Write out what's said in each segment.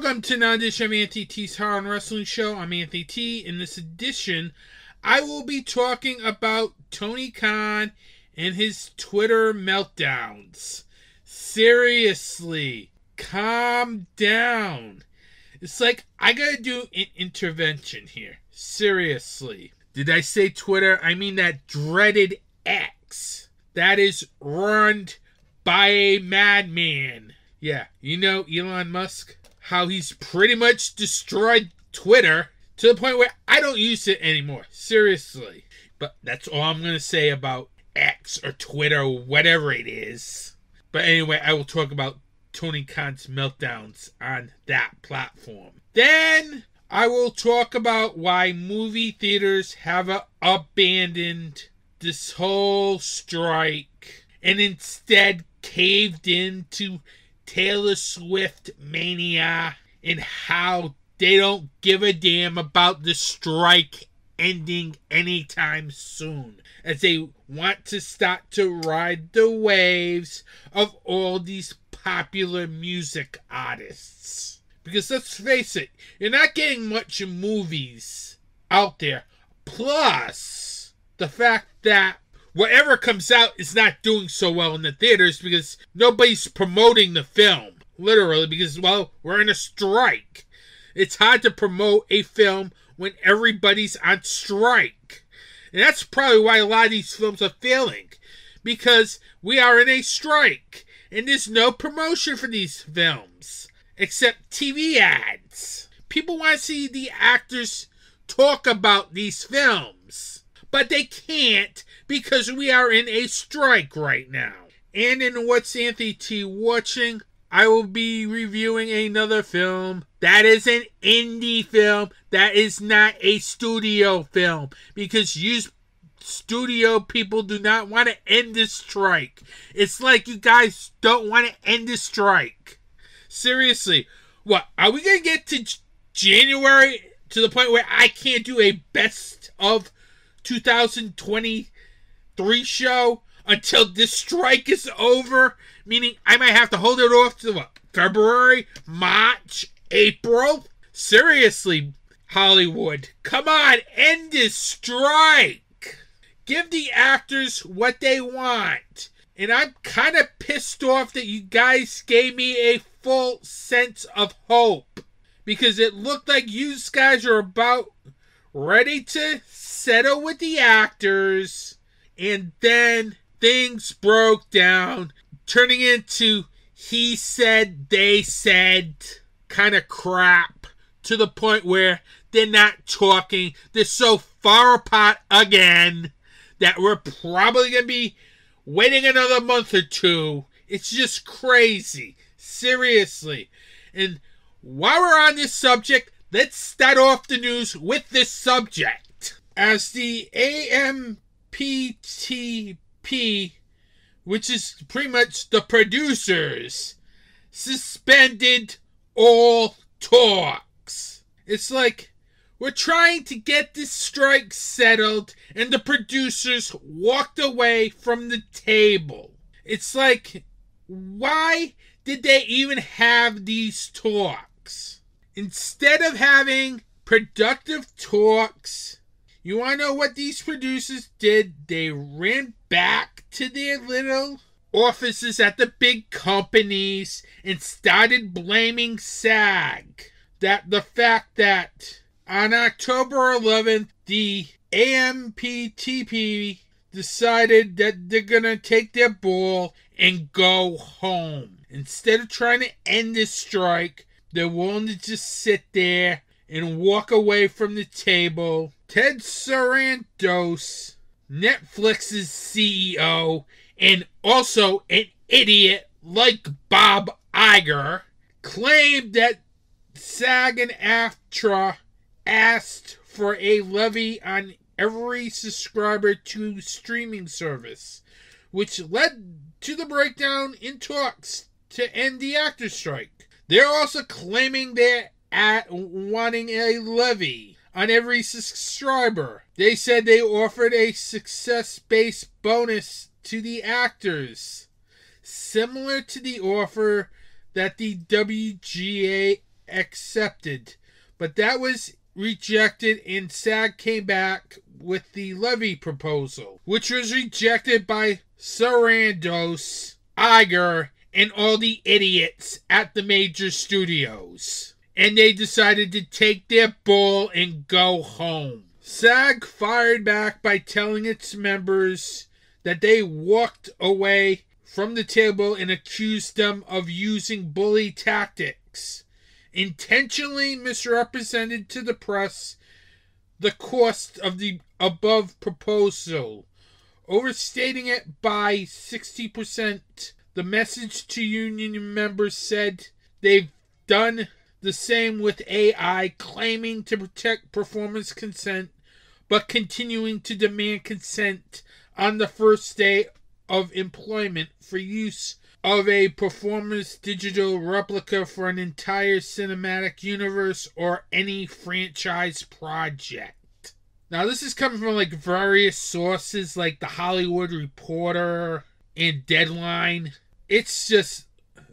Welcome to another edition of Anthony T's Horror and Wrestling Show. I'm Anthony T. In this edition, I will be talking about Tony Khan and his Twitter meltdowns. Seriously, calm down. It's like I gotta do an intervention here. Seriously. Did I say Twitter? I mean that dreaded X that is run by a madman. Yeah, you know Elon Musk? How he's pretty much destroyed Twitter to the point where I don't use it anymore. Seriously. But that's all I'm going to say about X or Twitter or whatever it is. But anyway, I will talk about Tony Khan's meltdowns on that platform. Then I will talk about why movie theaters have abandoned this whole strike and instead caved into Taylor Swift mania and how they don't give a damn about the strike ending anytime soon, as they want to start to ride the waves of all these popular music artists. Because let's face it, you're not getting much movies out there. Plus, the fact that whatever comes out is not doing so well in the theaters because nobody's promoting the film. Literally, because, well, we're in a strike. It's hard to promote a film when everybody's on strike. And that's probably why a lot of these films are failing. Because we are in a strike. And there's no promotion for these films. Except TV ads. People want to see the actors talk about these films. But they can't because we are in a strike right now. And in What's Anthony T Watching, I will be reviewing another film that is an indie film that is not a studio film. Because you studio people do not want to end this strike. It's like you guys don't want to end the strike. Seriously, what? Are we going to get to January to the point where I can't do a best of 2023 show until this strike is over? Meaning I might have to hold it off to what? February, March, April? Seriously, Hollywood. Come on, end this strike. Give the actors what they want. And I'm kind of pissed off that you guys gave me a full sense of hope. Because it looked like you guys are about ready to settle with the actors. And then things broke down, turning into he said, they said kind of crap. To the point where they're not talking. They're so far apart again that we're probably going to be waiting another month or two. It's just crazy. Seriously. And while we're on this subject, let's start off the news with this subject. As the AMPTP, which is pretty much the producers, suspended all talks. It's like we're trying to get this strike settled and the producers walked away from the table. It's like, why did they even have these talks? Instead of having productive talks, you want to know what these producers did? They ran back to their little offices at the big companies and started blaming SAG. That the fact that on October 11th, the AMPTP decided that they're going to take their ball and go home. Instead of trying to end this strike, they're willing to just sit there and walk away from the table. Ted Sarandos, Netflix's CEO, and also an idiot like Bob Iger, claimed that SAG and AFTRA asked for a levy on every subscriber to streaming service, which led to the breakdown in talks to end the actor strike. They're also claiming they're wanting a levy on every subscriber. They said they offered a success-based bonus to the actors, similar to the offer that the WGA accepted, but that was rejected, and SAG came back with the levy proposal, which was rejected by Sarandos, Iger, and all the idiots at the major studios. And they decided to take their bull and go home. SAG fired back by telling its members that they walked away from the table and accused them of using bully tactics, intentionally misrepresented to the press the cost of the above proposal, overstating it by 60%. The message to union members said they've done the same with AI, claiming to protect performance consent, but continuing to demand consent on the first day of employment for use of a performance digital replica for an entire cinematic universe or any franchise project. Now, this is coming from like various sources like The Hollywood Reporter and Deadline. It's just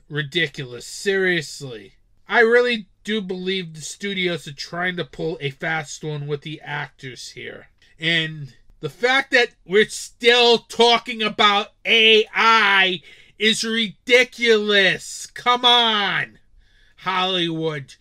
ridiculous, seriously. I really do believe the studios are trying to pull a fast one with the actors here. And the fact that we're still talking about AI is ridiculous. Come on, Hollywood.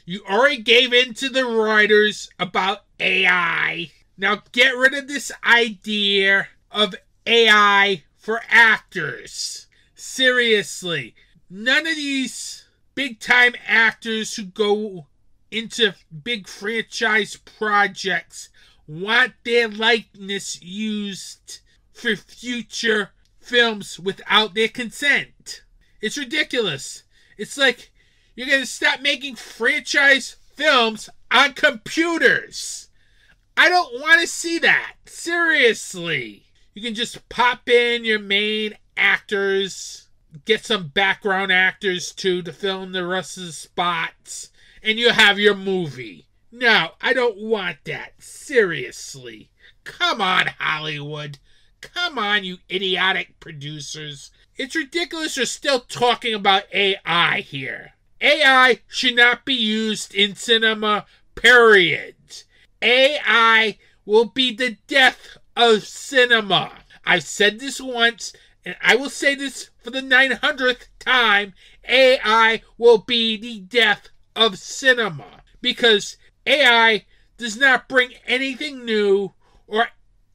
You already gave in to the writers about AI. Now get rid of this idea of AI for actors. Seriously, none of these big-time actors who go into big franchise projects want their likeness used for future films without their consent. It's ridiculous. It's like you're going to stop making franchise films on computers. I don't want to see that. Seriously. You can just pop in your main actors, get some background actors too to film the rest of the spots, and you have your movie. No, I don't want that. Seriously. Come on, Hollywood. Come on, you idiotic producers. It's ridiculous you're still talking about AI here. AI should not be used in cinema, period. AI will be the death of cinema. I've said this once, and I will say this for the 900th time. AI will be the death of cinema. Because AI does not bring anything new or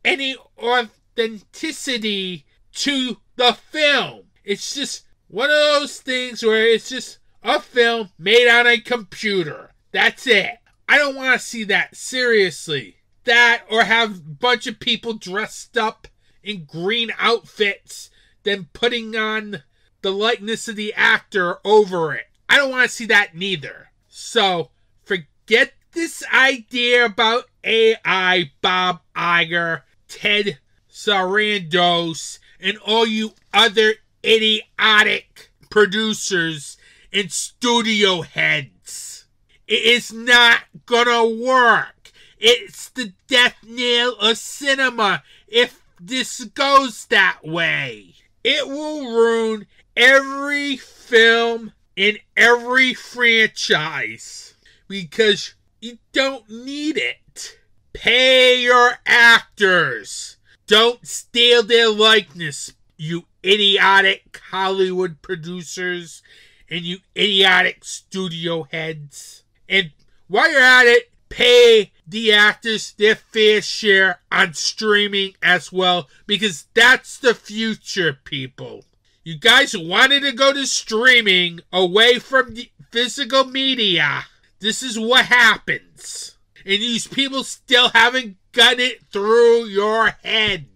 any authenticity to the film. It's just one of those things where it's just a film made on a computer. That's it. I don't want to see that. Seriously. That or have a bunch of people dressed up in green outfits then putting on the likeness of the actor over it. I don't want to see that neither. So, forget this idea about AI, Bob Iger, Ted Sarandos, and all you other idiotic producers and studio heads. It is not gonna work. It's the death knell of cinema if this goes that way. It will ruin every film in every franchise because you don't need it. Pay your actors. Don't steal their likeness, you idiotic Hollywood producers and you idiotic studio heads. And while you're at it, pay the actors their fair share on streaming as well, because that's the future, people. You guys wanted to go to streaming away from the physical media. This is what happens. And these people still haven't gotten it through your head.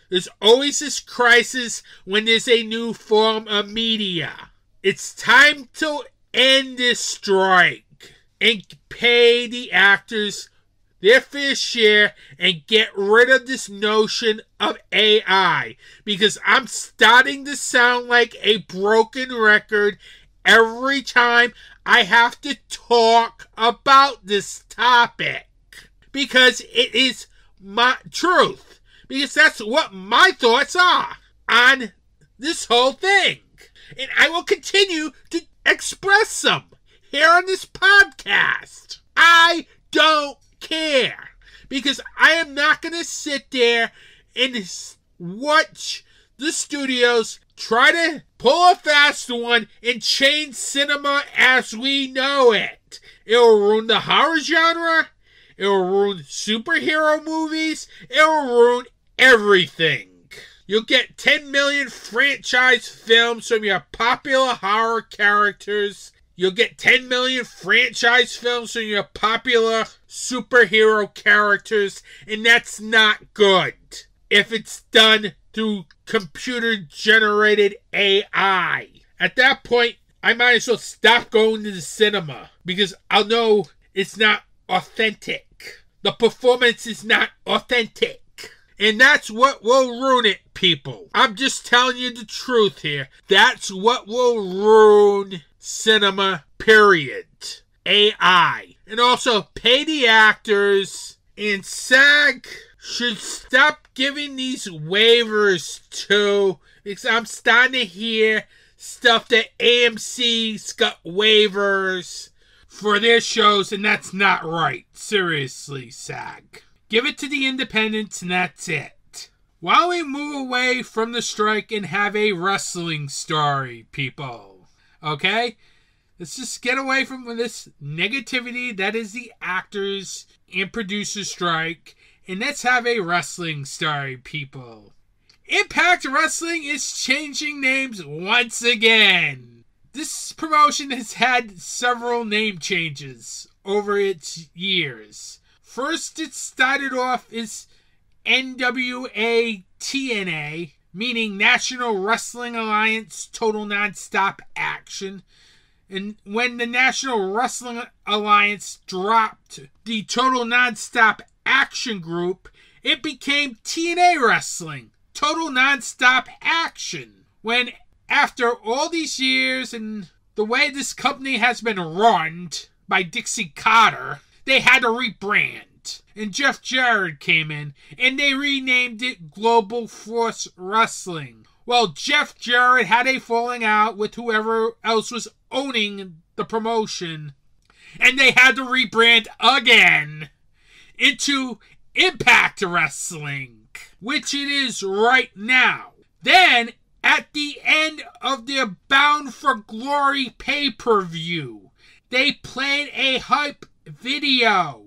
There's always this crisis when there's a new form of media. It's time to end this strike and pay the actors their fair share and get rid of this notion of AI, because I'm starting to sound like a broken record every time I have to talk about this topic, because it is my truth, because that's what my thoughts are on this whole thing, and I will continue to express them here on this podcast. I don't care. Because I am not going to sit there and watch the studios try to pull a fast one and change cinema as we know it. It'll ruin the horror genre. It'll ruin superhero movies. It'll ruin everything. You'll get 10 million franchise films from your popular horror characters. You'll get 10 million franchise films from your popular superhero characters, and that's not good if it's done through computer-generated AI. At that point, I might as well stop going to the cinema because I'll know it's not authentic. The performance is not authentic. And that's what will ruin it, people. I'm just telling you the truth here. That's what will ruin cinema, period. AI. And also, pay the actors. And SAG should stop giving these waivers to, because I'm starting to hear stuff that AMC's got waivers for their shows, and that's not right. Seriously, SAG. Give it to the independents, and that's it. Why don't we move away from the strike and have a wrestling story, people? Okay? Let's just get away from this negativity that is the actors and producers strike, and let's have a wrestling story, people. Impact Wrestling is changing names once again. This promotion has had several name changes over its years. First, it started off as NWA TNA, meaning National Wrestling Alliance Total Nonstop Action. And when the National Wrestling Alliance dropped the Total Nonstop Action group, it became TNA Wrestling, Total Nonstop Action. When after all these years and the way this company has been run by Dixie Carter, they had to rebrand. And Jeff Jarrett came in, and they renamed it Global Force Wrestling. Well, Jeff Jarrett had a falling out with whoever else was owning the promotion, and they had to rebrand again into Impact Wrestling, which it is right now. Then, at the end of their Bound for Glory pay-per-view, they played a hype video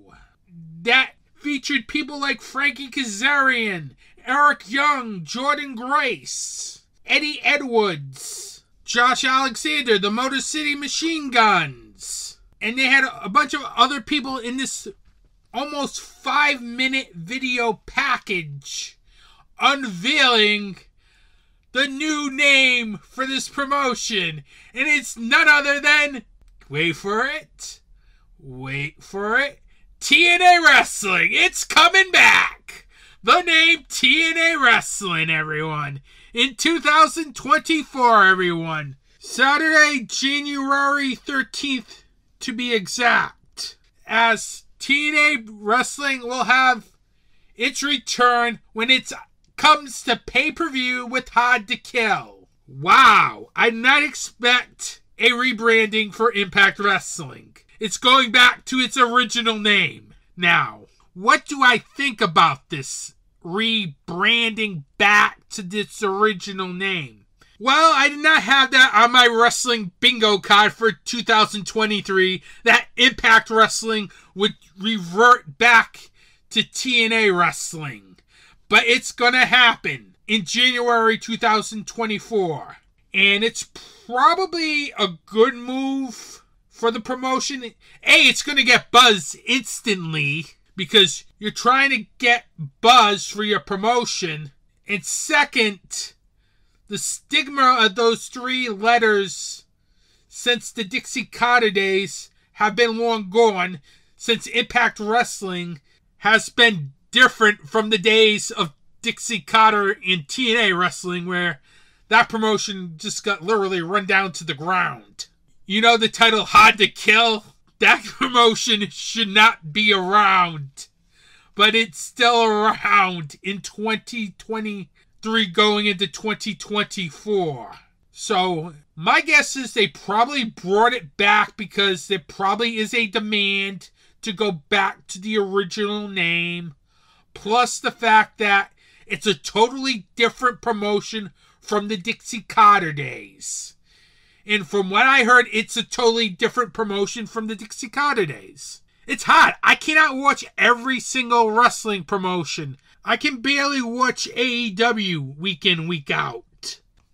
that featured people like Frankie Kazarian, Eric Young, Jordan Grace, Eddie Edwards, Josh Alexander, the Motor City Machine Guns. And they had a bunch of other people in this almost 5-minute video package unveiling the new name for this promotion. And it's none other than, wait for it, TNA Wrestling. It's coming back. The name TNA Wrestling, everyone. In 2024, everyone. Saturday, January 13th, to be exact. As TNA Wrestling will have its return when it comes to pay-per-view with Hard to Kill. Wow. I did not expect a rebranding for Impact Wrestling. It's going back to its original name. Now, what do I think about this rebranding back to its original name? Well, I did not have that on my wrestling bingo card for 2023, that Impact Wrestling would revert back to TNA Wrestling. But it's going to happen in January 2024. And it's probably a good move for the promotion. A, it's going to get buzz instantly because you're trying to get buzz for your promotion. And second, the stigma of those 3 letters since the Dixie Carter days have been long gone, since Impact Wrestling has been different from the days of Dixie Carter and TNA Wrestling, where that promotion just got literally run down to the ground. You know the title Hard to Kill? That promotion should not be around. But it's still around in 2023 going into 2024. So my guess is they probably brought it back because there probably is a demand to go back to the original name. Plus the fact that it's a totally different promotion from the Dixie Carter days. And from what I heard, it's a totally different promotion from the Dixie Carter days. It's hard. I cannot watch every single wrestling promotion. I can barely watch AEW week in, week out.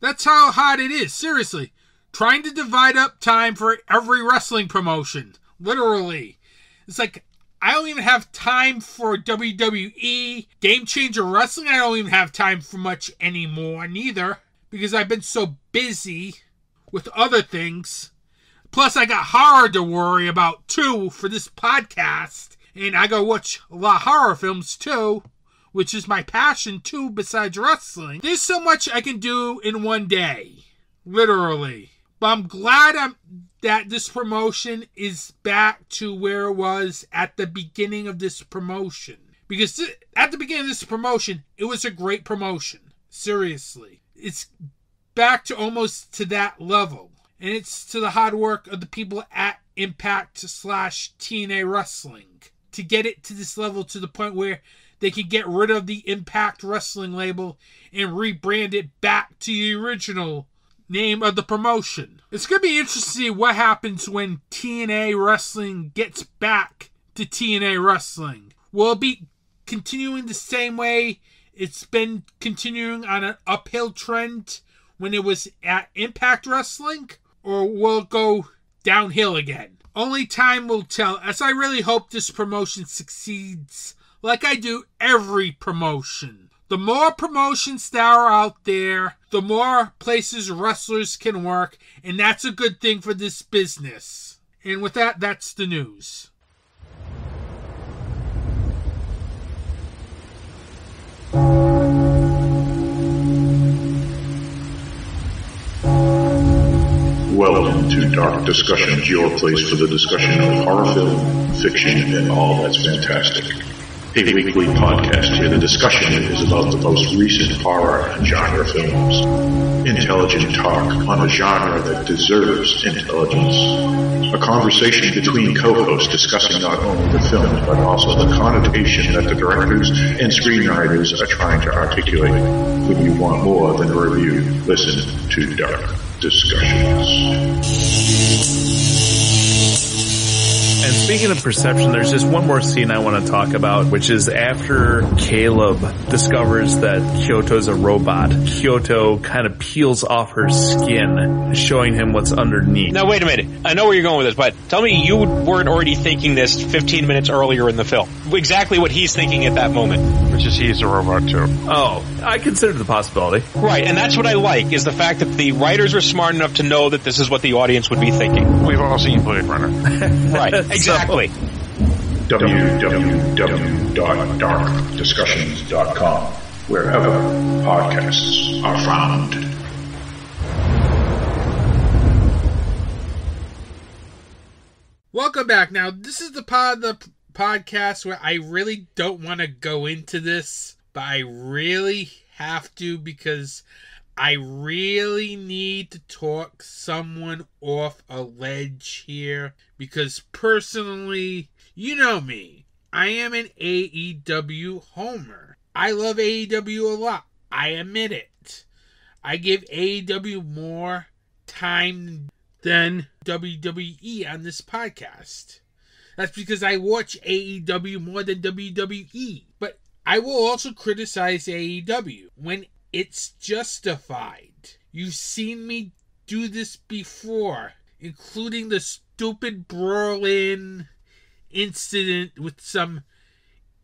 That's how hard it is, seriously. Trying to divide up time for every wrestling promotion. Literally. It's like, I don't even have time for WWE. Game Changer Wrestling, I don't even have time for much anymore, neither. Because I've been so busy with other things. Plus, I got horror to worry about, too, for this podcast. And I gotta watch a lot of horror films, too. Which is my passion, too, besides wrestling. There's so much I can do in one day. Literally. But I'm glad that this promotion is back to where it was at the beginning of this promotion. Because at the beginning of this promotion, it was a great promotion. Seriously. It's back to almost to that level. And it's to the hard work of the people at Impact/TNA Wrestling to get it to this level, to the point where they can get rid of the Impact Wrestling label and rebrand it back to the original name of the promotion. It's going to be interesting to see what happens when TNA Wrestling gets back to TNA Wrestling. Will it be continuing the same way it's been continuing on an uphill trend when it was at Impact Wrestling? Or will it go downhill again? Only time will tell, as I really hope this promotion succeeds like I do every promotion. The more promotions that are out there, the more places wrestlers can work, and that's a good thing for this business. And with that, that's the news. Welcome to Dark Discussions, your place for the discussion of horror film, fiction, and all that's fantastic. A weekly podcast where the discussion is about the most recent horror and genre films. Intelligent talk on a genre that deserves intelligence. A conversation between co-hosts discussing not only the film, but also the connotation that the directors and screenwriters are trying to articulate. When you want more than a review, listen to Dark Discussions. And speaking of perception, there's just one more scene I want to talk about, which is after Caleb discovers that Kyoto's a robot. Kyoto kind of peels off her skin, showing him what's underneath. Now, wait a minute. I know where you're going with this, but tell me you weren't already thinking this 15 minutes earlier in the film. Exactly what he's thinking at that moment. Which is he's a robot, too. Oh, I considered the possibility. Right, and that's what I like, is the fact that the writers were smart enough to know that this is what the audience would be thinking. We've all seen Blade Runner. Right, exactly. www.darkdiscussions.com, wherever podcasts are found. Welcome back. Now, this is the part of the podcast where I really don't want to go into this, but I really have to because I really need to talk someone off a ledge here, because personally, you know me, I am an AEW homer. I love AEW a lot. I admit it. I give AEW more time than WWE on this podcast. That's because I watch AEW more than WWE. But I will also criticize AEW when it's justified. You've seen me do this before, including the stupid Berlin incident with some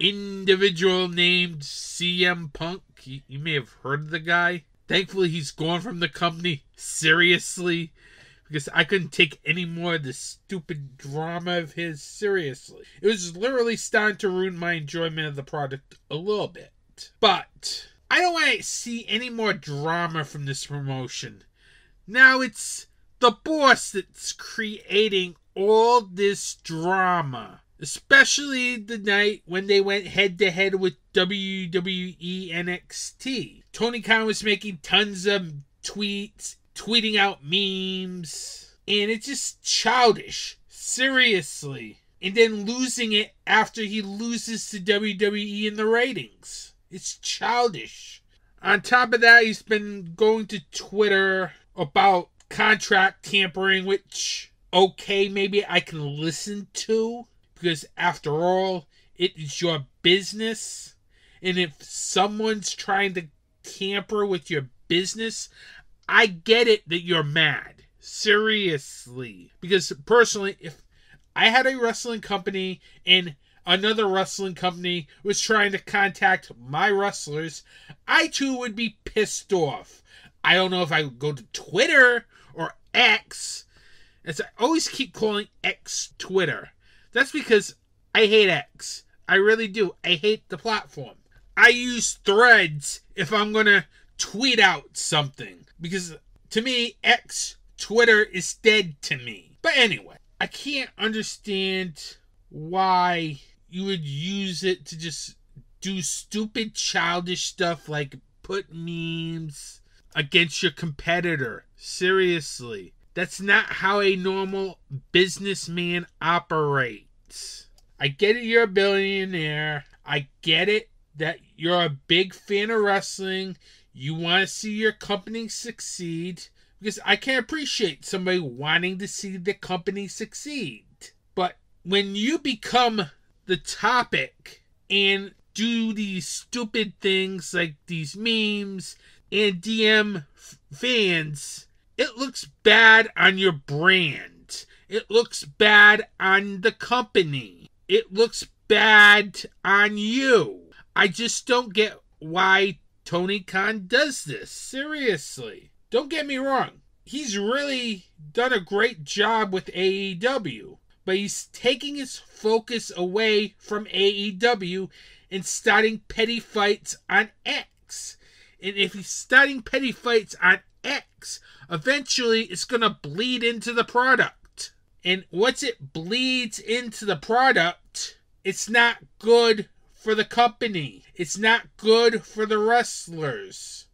individual named CM Punk. You may have heard of the guy. Thankfully, he's gone from the company. Seriously. Because I couldn't take any more of the stupid drama of his seriously. It was literally starting to ruin my enjoyment of the product a little bit. But I don't want to see any more drama from this promotion. Now it's the boss that's creating all this drama. Especially the night when they went head-to-head with WWE NXT. Tony Khan was making tons of tweets, tweeting out memes, and it's just childish. Seriously. And then losing it after he loses to WWE in the ratings. It's childish. On top of that, he's been going to Twitter about contract tampering, which, okay, maybe I can listen to, because after all, it is your business. And if someone's trying to tamper with your business, I get it that you're mad. Seriously. Because personally, if I had a wrestling company and another wrestling company was trying to contact my wrestlers, I too would be pissed off. I don't know if I would go to Twitter or X, as I always keep calling X Twitter. That's because I hate X. I really do. I hate the platform. I use Threads if I'm going to tweet out something, because to me, X Twitter is dead to me. But anyway, I can't understand why you would use it to just do stupid, childish stuff like put memes against your competitor. Seriously. That's not how a normal businessman operates. I get it, you're a billionaire. I get it that you're a big fan of wrestling. You want to see your company succeed. Because I can appreciate somebody wanting to see the company succeed. But when you become the topic and do these stupid things like these memes and DM fans, it looks bad on your brand. It looks bad on the company. It looks bad on you. I just don't get why Tony Khan does this. Seriously. Don't get me wrong. He's really done a great job with AEW. But he's taking his focus away from AEW and starting petty fights on X. And if he's starting petty fights on X, eventually it's going to bleed into the product. And once it bleeds into the product, it's not good for the company. It's not good for the wrestlers.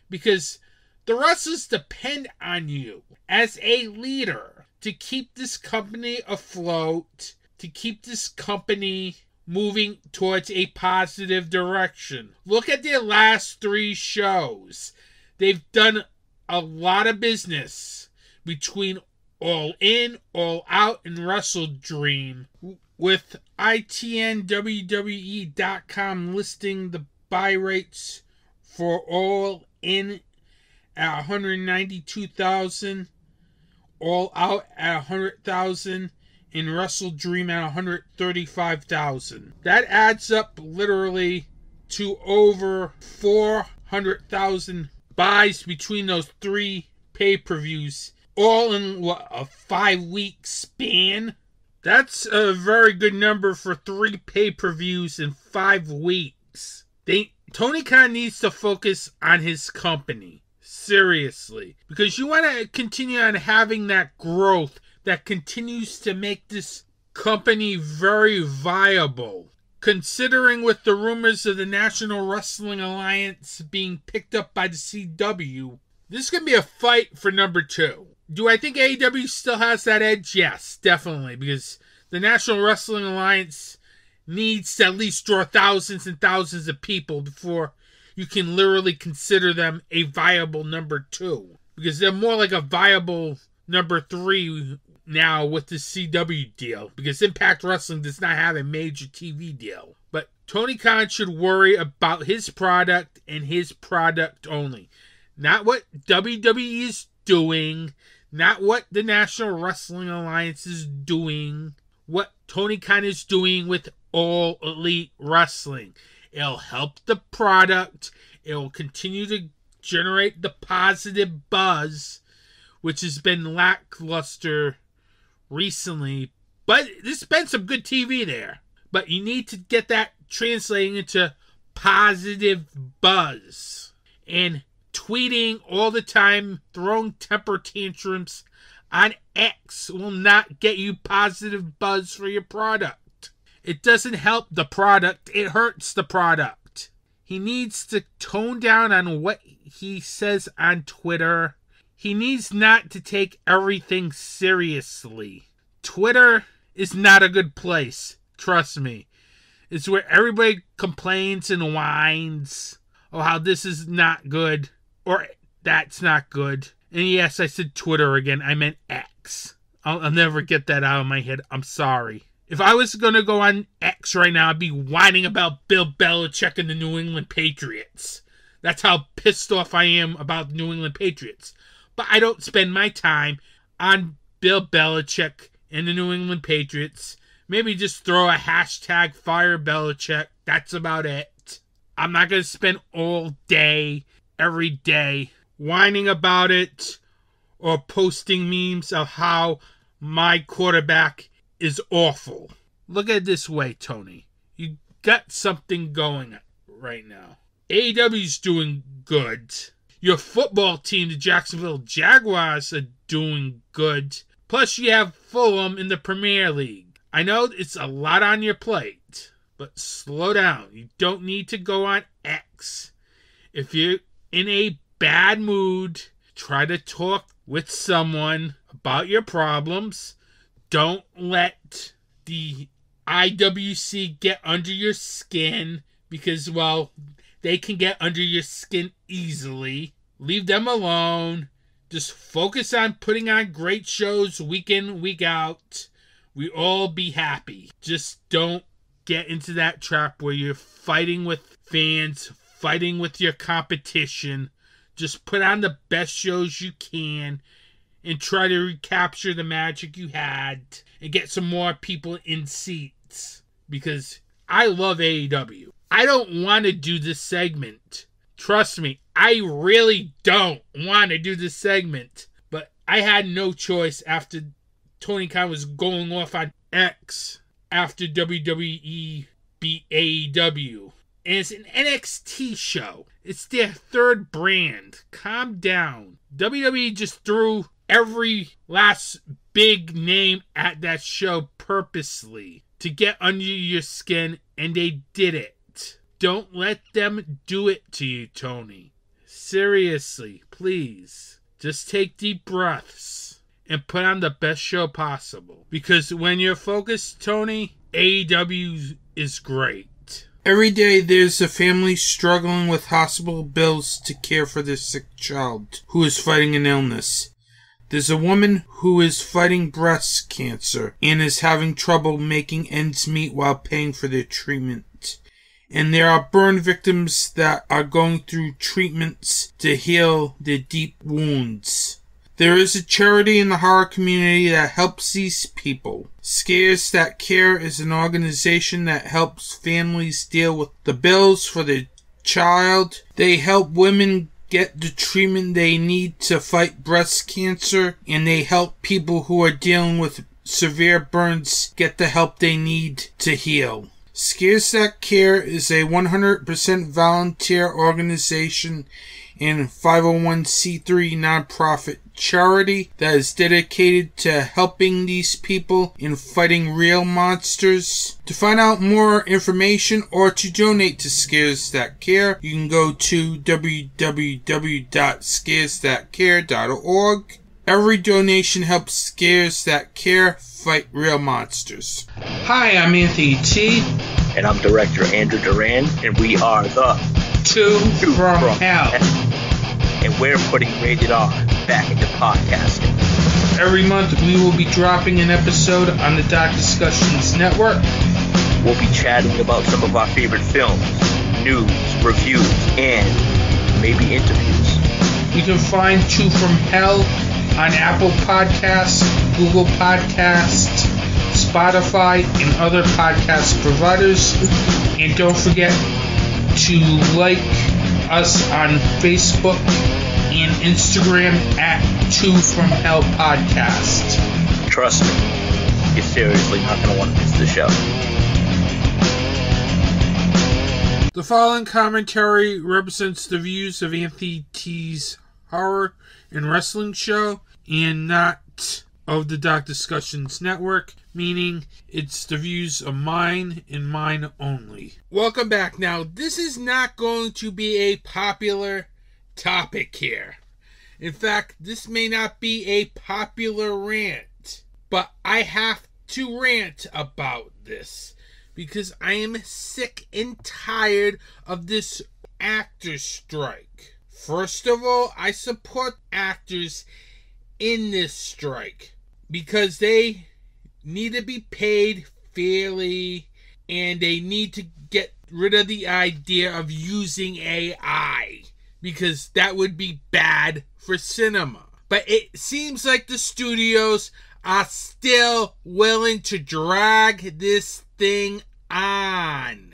Because the wrestlers depend on you as a leader to keep this company afloat, to keep this company moving towards a positive direction. Look at their last 3 shows. They've done a lot of business between All In, All Out, and Wrestle Dream, with ITNWWE.com listing the buy rates for All In at 192,000, All Out at 100,000, and Wrestle Dream at 135,000. That adds up literally to over 400,000 buys between those 3 pay-per-views, all in a 5-week span. That's a very good number for 3 pay-per-views in 5 weeks. Tony Khan needs to focus on his company. Seriously. Because you want to continue on having that growth that continues to make this company very viable. Considering with the rumors of the National Wrestling Alliance being picked up by the CW, this is going to be a fight for number 2. Do I think AEW still has that edge? Yes, definitely. Because the National Wrestling Alliance needs to at least draw thousands and thousands of people before you can literally consider them a viable number 2. Because they're more like a viable number 3 now with the CW deal. Because Impact Wrestling does not have a major TV deal. But Tony Khan should worry about his product and his product only. Not what WWE is doing. Not what the National Wrestling Alliance is doing. What Tony Khan is doing with All Elite Wrestling. It'll help the product. It'll continue to generate the positive buzz, which has been lackluster recently. But there's been some good TV there. But you need to get that translating into positive buzz. And tweeting all the time, throwing temper tantrums on X will not get you positive buzz for your product. It doesn't help the product, it hurts the product. He needs to tone down on what he says on Twitter. he needs not to take everything seriously. Twitter is not a good place. Trust me. It's where everybody complains and whines. Oh, how this is not good. Or that's not good. And yes, I said Twitter again. I meant X. I'll never get that out of my head. I'm sorry. If I was going to go on X right now, I'd be whining about Bill Belichick and the New England Patriots. That's how pissed off I am about the New England Patriots. But I don't spend my time on Bill Belichick and the New England Patriots. Maybe just throw a hashtag fire Belichick. That's about it. I'm not going to spend all day, every day, whining about it or posting memes of how my quarterback is awful. Look at it this way, Tony. You got something going right now. AEW's doing good. Your football team, the Jacksonville Jaguars, are doing good. Plus, you have Fulham in the Premier League. I know it's a lot on your plate, but slow down. You don't need to go on X. If you're in a bad mood, try to talk with someone about your problems. Don't let the IWC get under your skin because, well, they can get under your skin easily. Leave them alone. Just focus on putting on great shows week in, week out. We all be happy. Just don't get into that trap where you're fighting with fans, fighting with your competition. Just put on the best shows you can and try to recapture the magic you had and get some more people in seats. Because I love AEW. I don't want to do this segment. Trust me, I really don't want to do this segment. But I had no choice after Tony Khan was going off on X after WWE beat AEW. And it's an NXT show. It's their third brand. Calm down. WWE just threw every last big name at that show purposely to get under your skin, and they did it. Don't let them do it to you, Tony. Seriously, please. Just take deep breaths and put on the best show possible. Because when you're focused, Tony, AEW is great. Every day there's a family struggling with hospital bills to care for their sick child who is fighting an illness. There's a woman who is fighting breast cancer and is having trouble making ends meet while paying for their treatment. And there are burn victims that are going through treatments to heal their deep wounds. There is a charity in the horror community that helps these people. Scares That Care is an organization that helps families deal with the bills for their child. They help women get the treatment they need to fight breast cancer, and they help people who are dealing with severe burns get the help they need to heal. Scares That Care is a 100% volunteer organization and 501c3 nonprofit charity that is dedicated to helping these people in fighting real monsters. To find out more information or to donate to Scares That Care, you can go to www.scaresthatcare.org. Every donation helps Scares That Care fight real monsters. Hi, I'm Anthony T. And I'm Director Andrew Duran, and we are the Two from Hell. And we're putting Rated R back into podcasting. Every month we will be dropping an episode on the Dark Discussions Network. We'll be chatting about some of our favorite films, news, reviews, and maybe interviews. You can find Two from Hell on Apple Podcasts, Google Podcasts, Spotify, and other podcast providers. And don't forget to like us on Facebook and Instagram at Two from Hell Podcast. Trust me, you're seriously not going to want to miss the show. The following commentary represents the views of Anthony T's Horror and Wrestling Show and not of the Dark Discussions Network, meaning it's the views of mine and mine only. Welcome back. Now, this is not going to be a popular topic here. In fact, this may not be a popular rant, but I have to rant about this because I am sick and tired of this actor strike. First of all, I support actors in this strike because they need to be paid fairly and they need to get rid of the idea of using AI because that would be bad for cinema. But it seems like the studios are still willing to drag this thing on.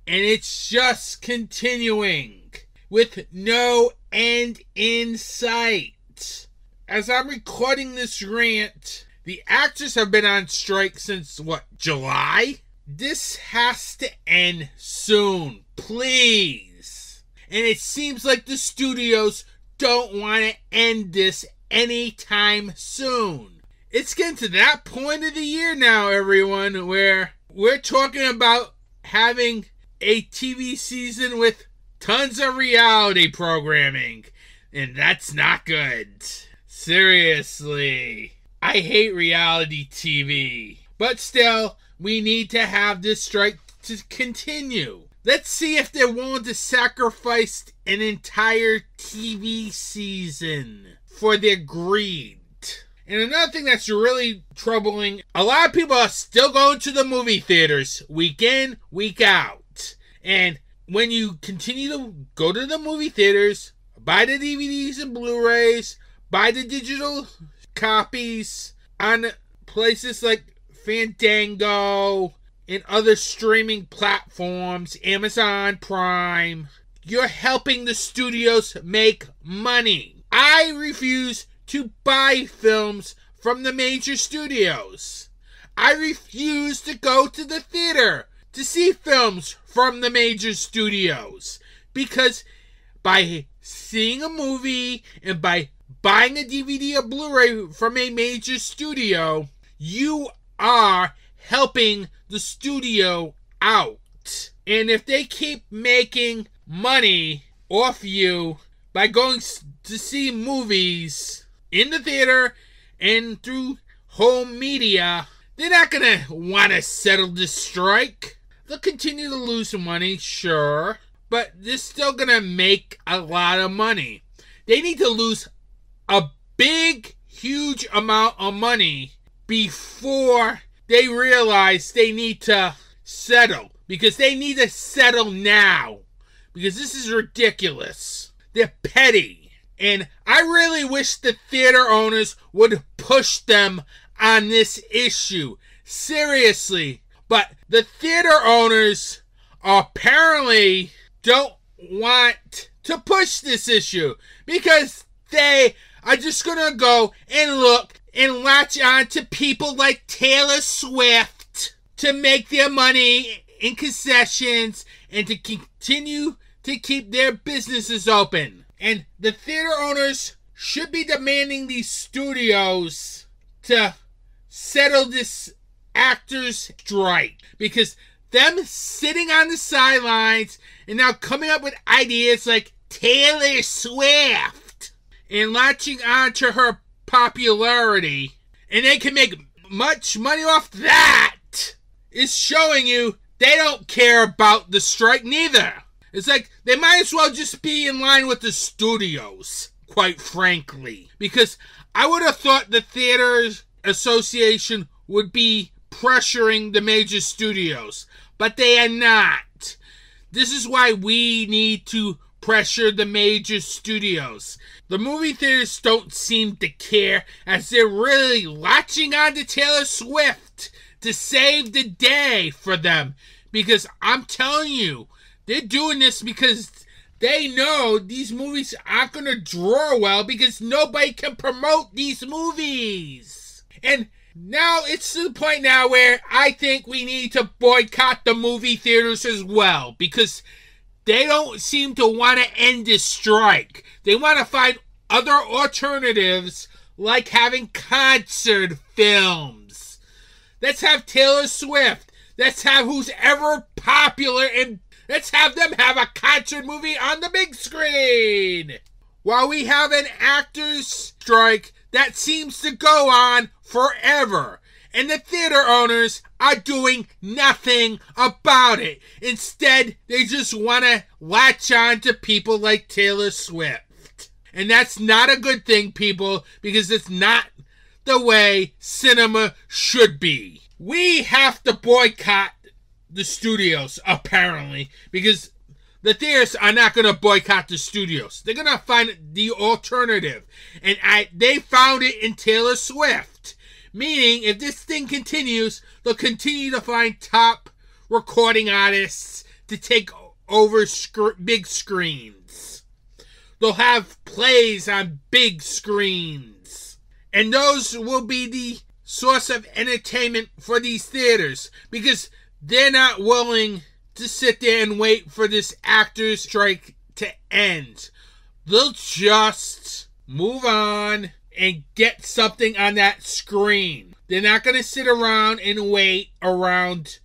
And it's just continuing with no end in sight. As I'm recording this rant, the actors have been on strike since, July? This has to end soon, please. And it seems like the studios don't want to end this anytime soon. It's getting to that point of the year now, everyone, where we're talking about having a TV season with tons of reality programming. And that's not good. Seriously. I hate reality TV. But still, we need to have this strike to continue. Let's see if they're willing to sacrifice an entire TV season for their greed. And another thing that's really troubling, a lot of people are still going to the movie theaters week in, week out. And when you continue to go to the movie theaters, buy the DVDs and Blu-rays, buy the digital copies on places like Fandango and other streaming platforms, Amazon Prime, you're helping the studios make money. I refuse to buy films from the major studios. I refuse to go to the theater to see films from the major studios because by seeing a movie and by buying a DVD or Blu-ray from a major studio, you are helping the studio out. And if they keep making money off you by going to see movies in the theater and through home media, they're not going to want to settle this strike. They'll continue to lose money, sure, but they're still going to make a lot of money. They need to lose a big, huge amount of money before they realize they need to settle. Because they need to settle now. Because this is ridiculous. They're petty. And I really wish the theater owners would push them on this issue. Seriously. But the theater owners apparently don't want to push this issue. Because they are just going to go and look and latch on to people like Taylor Swift to make their money in concessions and to continue to keep their businesses open. And the theater owners should be demanding these studios to settle this actors' strike. Because them sitting on the sidelines and now coming up with ideas like Taylor Swift and latching on to her popularity, and they can make much money off that, is showing you they don't care about the strike neither. It's like they might as well just be in line with the studios, quite frankly. Because I would have thought the Theaters Association would be pressuring the major studios, but they are not. This is why we need to pressure the major studios. The movie theaters don't seem to care, as they're really latching on to Taylor Swift to save the day for them. Because I'm telling you, they're doing this because they know these movies aren't going to draw well because nobody can promote these movies. And now it's to the point now where I think we need to boycott the movie theaters as well, because they don't seem to want to end this strike. They want to find other alternatives, like having concert films. Let's have Taylor Swift. Let's have who's ever popular, and let's have them have a concert movie on the big screen. while we have an actors strike that seems to go on forever. And the theater owners are doing nothing about it. Instead, they just want to latch on to people like Taylor Swift. And that's not a good thing, people, because it's not the way cinema should be. We have to boycott the studios, apparently, because the theaters are not going to boycott the studios. They're going to find the alternative. And they found it in Taylor Swift. Meaning, if this thing continues, they'll continue to find top recording artists to take over big screens. They'll have plays on big screens. And those will be the source of entertainment for these theaters. Because they're not willing to sit there and wait for this actors strike to end. They'll just move on and get something on that screen. They're not going to sit around and wait around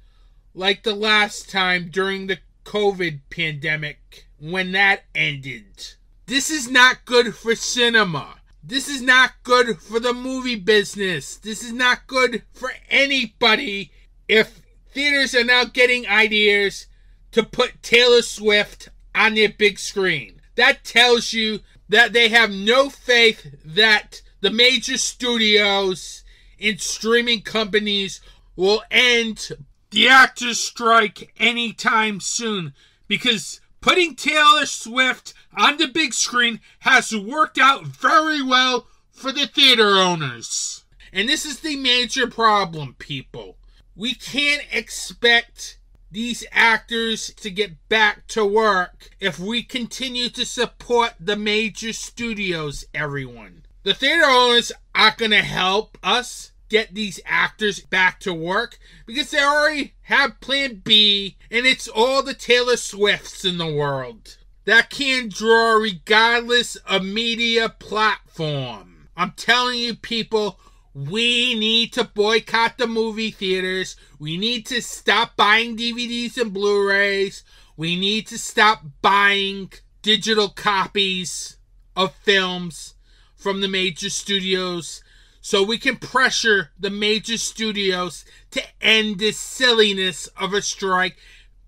like the last time during the COVID pandemic when that ended. This is not good for cinema. This is not good for the movie business. This is not good for anybody if theaters are now getting ideas to put Taylor Swift on their big screen. That tells you that they have no faith that the major studios and streaming companies will end the actors strike anytime soon, because putting Taylor Swift on the big screen has worked out very well for the theater owners. And this is the major problem, people. We can't expect these actors to get back to work if we continue to support the major studios, everyone. The theater owners aren't going to help us get these actors back to work because they already have Plan B, and it's all the Taylor Swifts in the world that can draw regardless of media platform. I'm telling you, people, we need to boycott the movie theaters. We need to stop buying DVDs and Blu-rays. We need to stop buying digital copies of films from the major studios so we can pressure the major studios to end this silliness of a strike,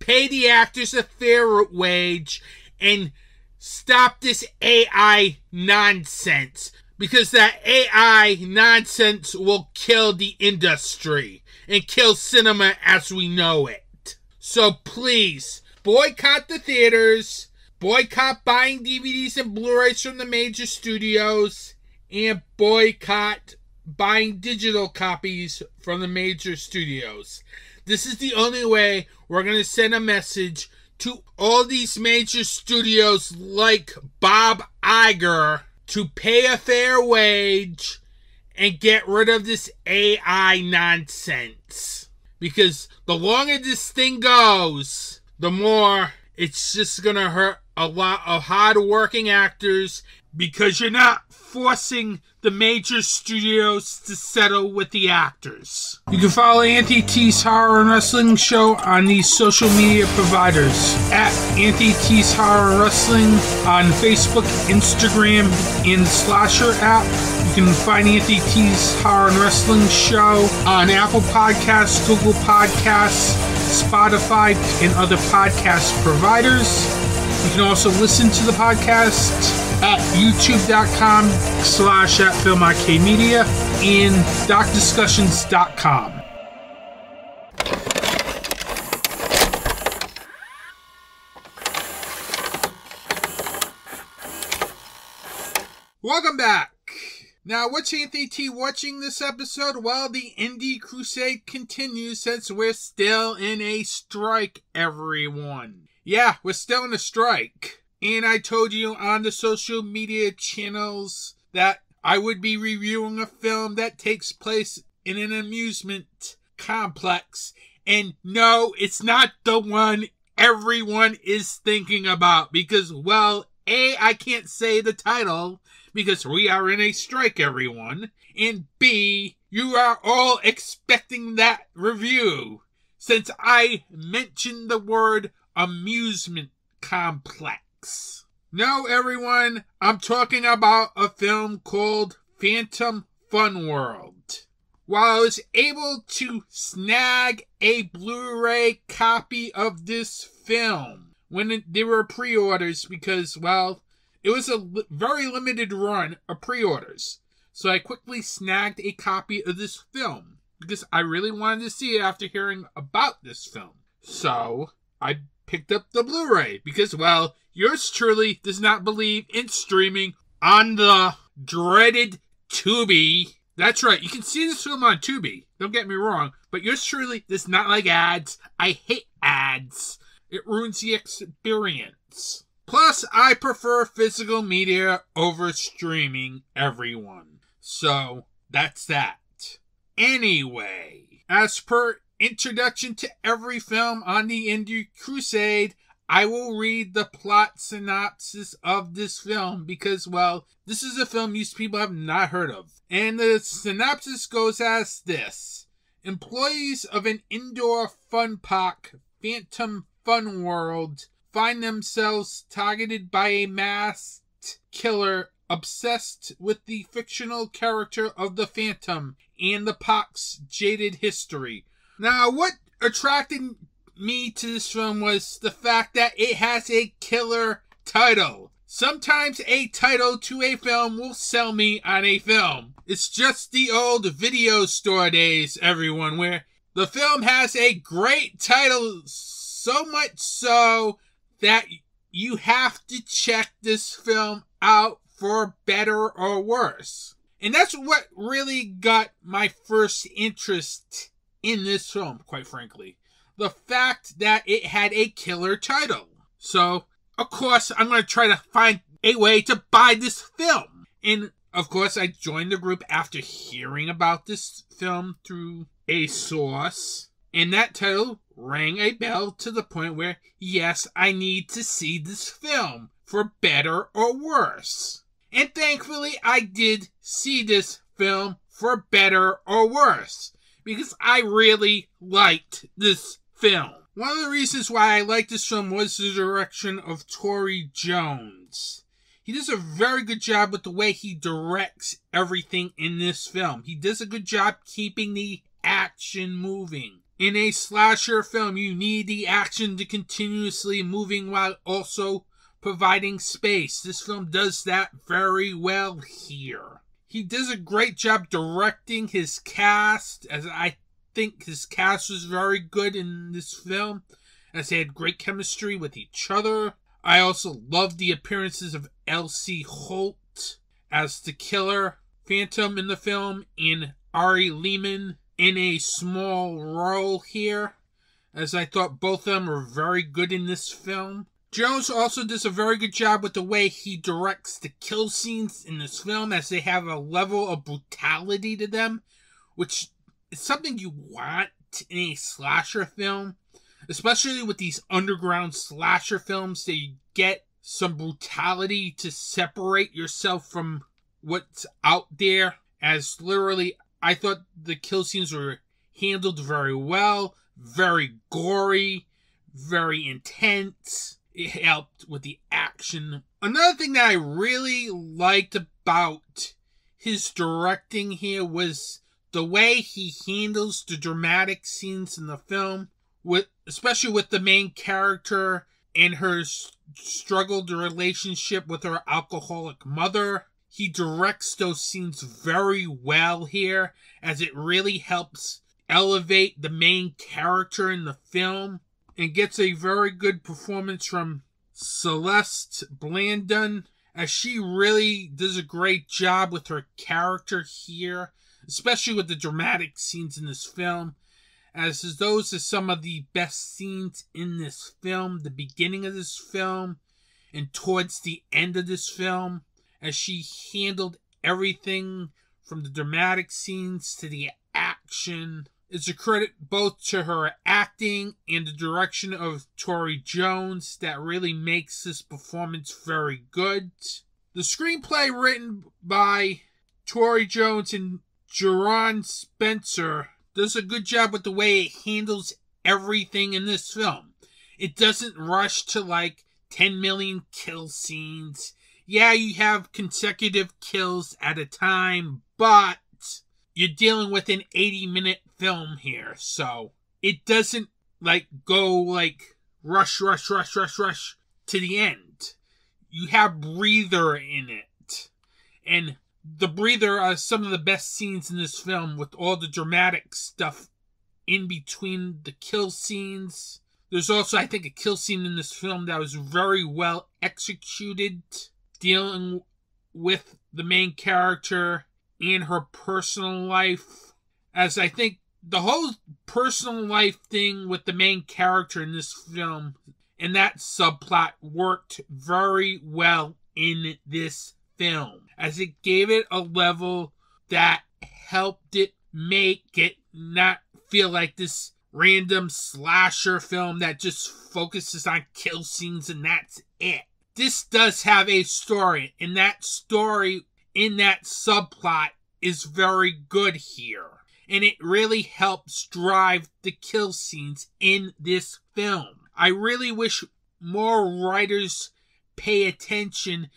pay the actors a fair wage, and stop this AI nonsense. Because that AI nonsense will kill the industry and kill cinema as we know it. So please, boycott the theaters, boycott buying DVDs and Blu-rays from the major studios, and boycott buying digital copies from the major studios. This is the only way we're going to send a message to all these major studios like Bob Iger to pay a fair wage and get rid of this AI nonsense. Because the longer this thing goes, the more it's just going to hurt a lot of hard-working actors, because you're not forcing the major studios to settle with the actors. You can follow Anthony T's Horror and Wrestling Show on these social media providers at Anthony T's Horror and Wrestling on Facebook, Instagram, and the Slasher app. You can find Anthony T's Horror and Wrestling Show on Apple Podcasts, Google Podcasts, Spotify, and other podcast providers. You can also listen to the podcast at youtube.com/@filmarcademedia and darkdiscussions.com. Welcome back. Now, what's Anthony T watching this episode? Well, the Indie Crusade continues since we're still in a strike, everyone. Yeah, we're still in a strike. And I told you on the social media channels that I would be reviewing a film that takes place in an amusement complex. And no, it's not the one everyone is thinking about. Because, well, A, I can't say the title because we are in a strike, everyone. And B, you are all expecting that review since I mentioned the word amusement complex. No, everyone, I'm talking about a film called Phantom Fun World. While I was able to snag a Blu-ray copy of this film when there were pre-orders because, well, it was a very limited run of pre-orders. So I quickly snagged a copy of this film because I really wanted to see it after hearing about this film. So I picked up the Blu-ray because, well, yours truly does not believe in streaming on the dreaded Tubi. That's right, you can see this film on Tubi, don't get me wrong, but yours truly does not like ads. I hate ads. It ruins the experience. Plus, I prefer physical media over streaming, everyone. So, that's that. Anyway, as per introduction to every film on the Indie Crusade, I will read the plot synopsis of this film because, well, this is a film most people have not heard of. And the synopsis goes as this. Employees of an indoor fun park, Phantom Fun World, find themselves targeted by a masked killer obsessed with the fictional character of the Phantom and the park's jaded history. Now, what attracted me to this film was the fact that it has a killer title. Sometimes a title to a film will sell me on a film. It's just the old video store days, everyone, where the film has a great title, so much so that you have to check this film out for better or worse. And that's what really got my first interest in this film, quite frankly. The fact that it had a killer title. So, of course, I'm going to try to find a way to buy this film. And, of course, I joined the group after hearing about this film through a source. And that title rang a bell to the point where, yes, I need to see this film, for better or worse. And thankfully, I did see this film for better or worse, because I really liked this film. One of the reasons why I liked this film was the direction of Tory Jones. He does a very good job with the way he directs everything in this film. He does a good job keeping the action moving. In a slasher film, you need the action to continuously moving while also providing space. This film does that very well here. He does a great job directing his cast, as I think his cast was very good in this film, as they had great chemistry with each other. I also love the appearances of Elsie Holt as the killer Phantom in the film, and Ari Lehman in a small role here, as I thought both of them were very good in this film. Jones also does a very good job with the way he directs the kill scenes in this film, as they have a level of brutality to them, which is something you want in a slasher film, especially with these underground slasher films, that you get some brutality to separate yourself from what's out there, as literally I thought the kill scenes were handled very well, very gory, very intense. It helped with the action. Another thing that I really liked about his directing here was the way he handles the dramatic scenes in the film, especially with the main character and her struggled relationship with her alcoholic mother. He directs those scenes very well here, as it really helps elevate the main character in the film, and gets a very good performance from Celeste Blandon, as she really does a great job with her character here, especially with the dramatic scenes in this film, as those are some of the best scenes in this film, the beginning of this film and towards the end of this film, as she handled everything from the dramatic scenes to the action. It's a credit both to her acting and the direction of Tory Jones that really makes this performance very good. The screenplay, written by Tory Jones and Jerron Spencer, does a good job with the way it handles everything in this film. It doesn't rush to 10 million kill scenes. Yeah, you have consecutive kills at a time, but you're dealing with an 80-minute film here, so it doesn't go rush to the end. You have breather in it, and the breather are some of the best scenes in this film, with all the dramatic stuff in between the kill scenes. There's also, I think, a kill scene in this film that was very well executed, dealing with the main character and her personal life. As I think the whole personal life thing with the main character in this film and that subplot worked very well in this film, as it gave it a level that helped it make it not feel like this random slasher film that just focuses on kill scenes and that's it. This does have a story, and that story in that subplot is very good here. And it really helps drive the kill scenes in this film. I really wish more writers pay attention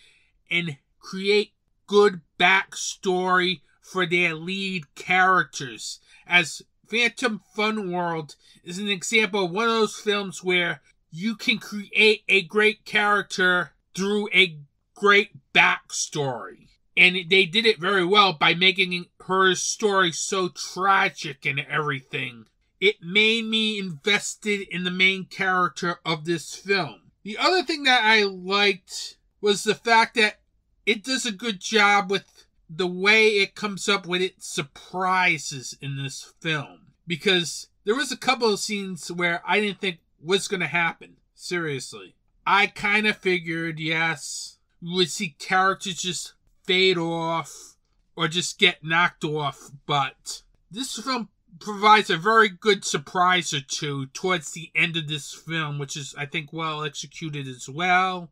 and create good backstory for their lead characters, as Phantom Fun World is an example of one of those films where you can create a great character through a great backstory. And they did it very well by making her story so tragic and everything. It made me invested in the main character of this film. The other thing that I liked was the fact that it does a good job with the way it comes up with its surprises in this film. Because there was a couple of scenes where I didn't think was going to happen. Seriously. I kind of figured, yes, we would see characters just fade off or just get knocked off. But this film provides a very good surprise or two towards the end of this film, which is, I think, well executed as well.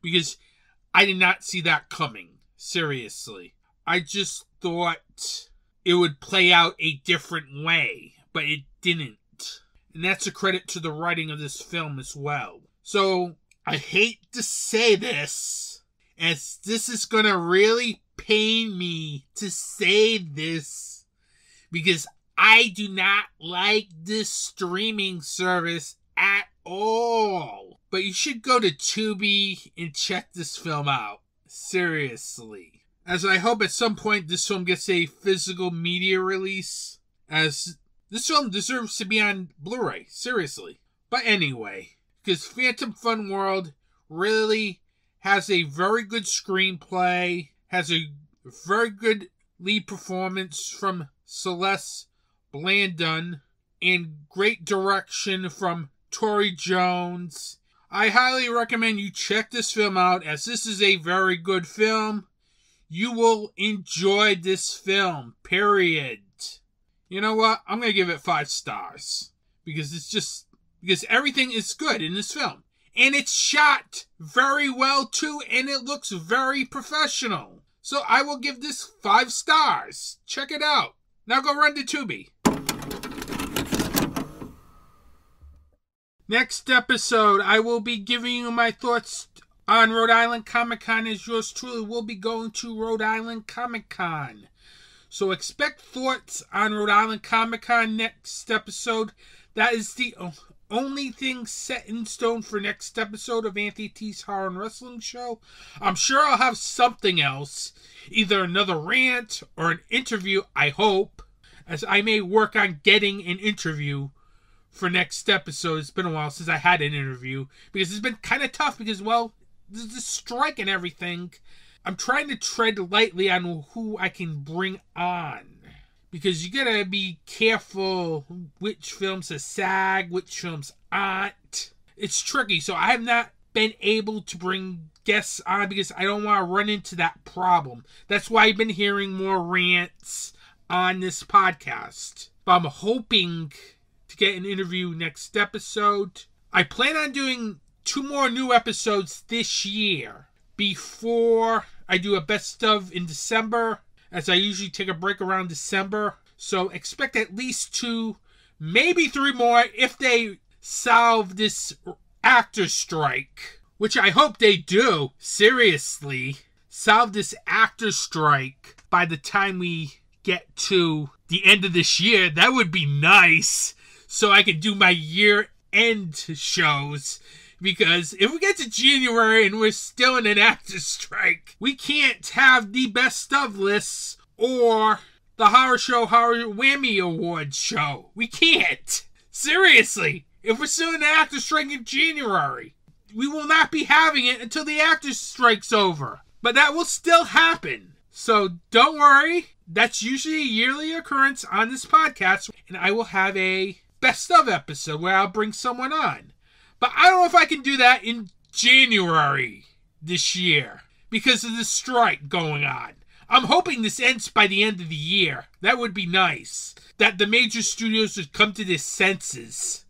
Because I did not see that coming. Seriously. I just thought it would play out a different way, but it didn't. And that's a credit to the writing of this film as well. So, I hate to say this, as this is going to really pain me to say this, because I do not like this streaming service at all. But you should go to Tubi and check this film out. Seriously. As I hope at some point this film gets a physical media release, as this film deserves to be on Blu-ray. Seriously. But anyway, because Phantom Fun World really has a very good screenplay, has a very good lead performance from Celeste Blandon, and great direction from Tori Jones. I highly recommend you check this film out, as this is a very good film. You will enjoy this film, period. You know what? I'm going to give it 5 stars. Because everything is good in this film. And it's shot very well too, and it looks very professional. So I will give this 5 stars. Check it out. Now go run to Tubi. Next episode, I will be giving you my thoughts on Rhode Island Comic Con, as yours truly will be going to Rhode Island Comic Con. So expect thoughts on Rhode Island Comic Con next episode. That is the only thing set in stone for next episode of Anthony T's Horror and Wrestling Show. I'm sure I'll have something else, either another rant or an interview, I hope, as I may work on getting an interview for next episode. It's been a while since I had an interview, because it's been kind of tough because, well, there's this strike and everything. I'm trying to tread lightly on who I can bring on, because you gotta be careful which films are SAG, which films aren't. It's tricky, so I have not been able to bring guests on because I don't want to run into that problem. That's why I've been hearing more rants on this podcast. But I'm hoping to get an interview next episode. I plan on doing 2 more new episodes this year before I do a best of in December, as I usually take a break around December. So expect at least 2, maybe 3 more if they solve this actor strike, which I hope they do, seriously, solve this actor strike by the time we get to the end of this year. That would be nice, so I can do my year-end shows. Because if we get to January and we're still in an actor strike, we can't have the best of lists or the Horror Whammy Awards show. We can't. Seriously. If we're still in an actor strike in January, we will not be having it until the actor strike's over. But that will still happen. So don't worry. That's usually a yearly occurrence on this podcast. And I will have a best of episode where I'll bring someone on. But I don't know if I can do that in January this year because of the strike going on. I'm hoping this ends by the end of the year. That would be nice. That the major studios would come to their senses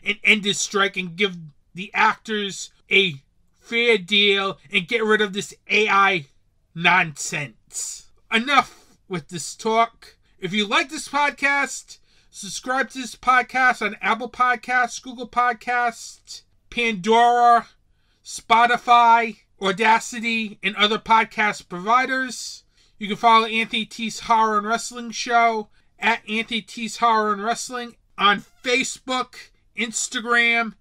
and end this strike and give the actors a fair deal and get rid of this AI nonsense. Enough with this talk. If you like this podcast, subscribe to this podcast on Apple Podcasts, Google Podcasts, Pandora, Spotify, Audacity, and other podcast providers. You can follow Anthony T's Horror and Wrestling Show at Anthony T's Horror and Wrestling on Facebook, Instagram,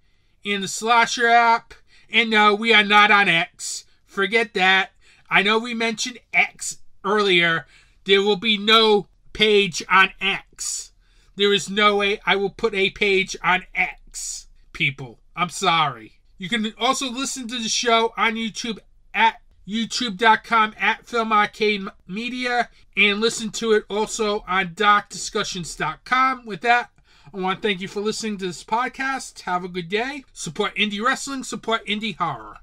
and the Slasher app. And no, we are not on X. Forget that. I know we mentioned X earlier. There will be no page on X. There is no way I will put a page on X, people. I'm sorry. You can also listen to the show on YouTube at youtube.com /Film Arcade Media and listen to it also on darkdiscussions.com. With that, I want to thank you for listening to this podcast. Have a good day. Support indie wrestling. Support indie horror.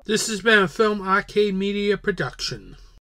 This has been a Film Arcade Media production.